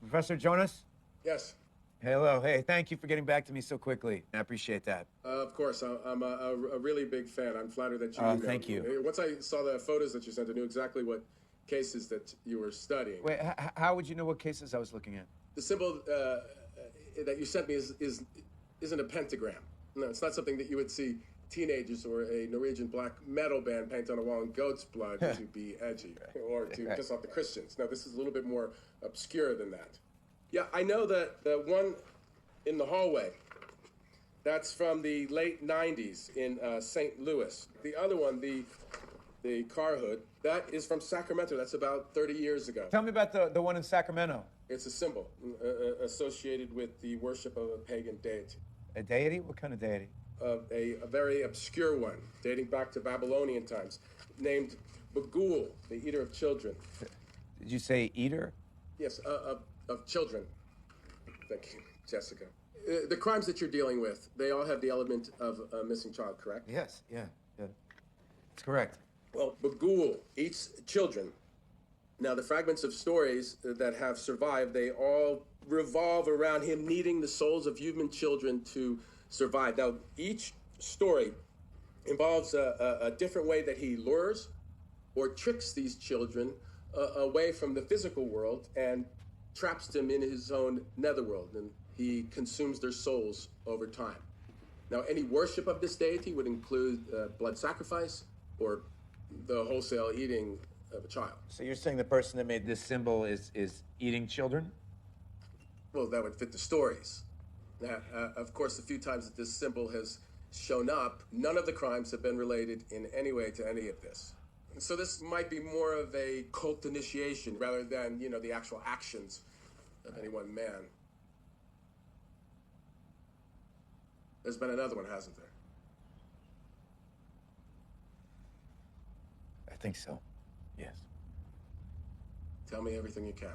Professor Jonas? Yes. Hello. Hey, thank you for getting back to me so quickly. I appreciate that. Of course. I'm a really big fan. I'm flattered that you emailed thank you. me. Once I saw the photos that you sent, I knew exactly what cases that you were studying. Wait, how would you know what cases I was looking at? The symbol that you sent me isn't a pentagram. No, it's not something that you would see teenagers or a Norwegian black metal band paint on a wall in goat's blood to be edgy or to piss off the Christians. No, this is a little bit more obscure than that. Yeah, I know that the one in the hallway, that's from the late 90s in St. Louis. The other one, the car hood, that is from Sacramento. That's about 30 years ago. Tell me about the one in Sacramento. It's a symbol associated with the worship of a pagan deity. A deity? What kind of deity? A very obscure one, dating back to Babylonian times, named Bagul, the eater of children. Did you say eater? Yes, of children. Thank you, Jessica. The crimes that you're dealing with, they all have the element of a missing child, correct? Yes, yeah. That's correct. Well, Bagul eats children. Now, the fragments of stories that have survived, they all revolve around him needing the souls of human children to survive. Now, each story involves a different way that he lures or tricks these children away from the physical world and traps them in his own netherworld, and he consumes their souls over time. Now, any worship of this deity would include blood sacrifice or the wholesale eating of a child. So you're saying the person that made this symbol is eating children? Well, that would fit the stories. Now, of course, the few times that this symbol has shown up, none of the crimes have been related in any way to any of this. And so this might be more of a cult initiation rather than, the actual actions of any one man. There's been another one, hasn't there? I think so, yes. Tell me everything you can.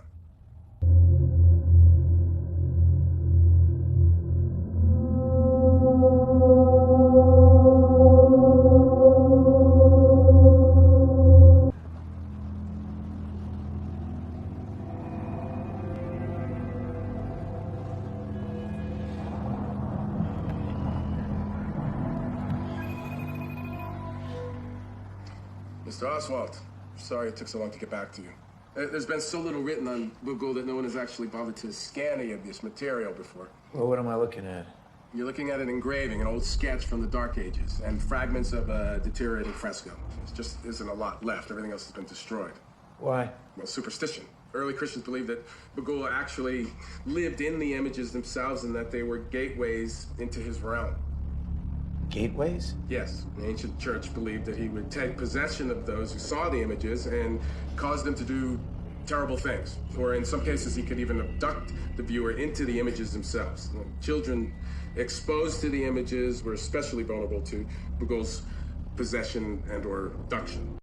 Mr. Oswald, sorry it took so long to get back to you. There's been so little written on Google that no one has actually bothered to scan any of this material before. Well, what am I looking at? You're looking at an engraving, an old sketch from the Dark Ages, and fragments of a deteriorating fresco. There just isn't a lot left. Everything else has been destroyed. Why? Well, superstition. Early Christians believed that Bagul actually lived in the images themselves and that they were gateways into his realm. Gateways? Yes. The ancient church believed that he would take possession of those who saw the images and cause them to do terrible things. Or in some cases, he could even abduct the viewer into the images themselves. Children exposed to the images were especially vulnerable to Bagul's possession and or abduction.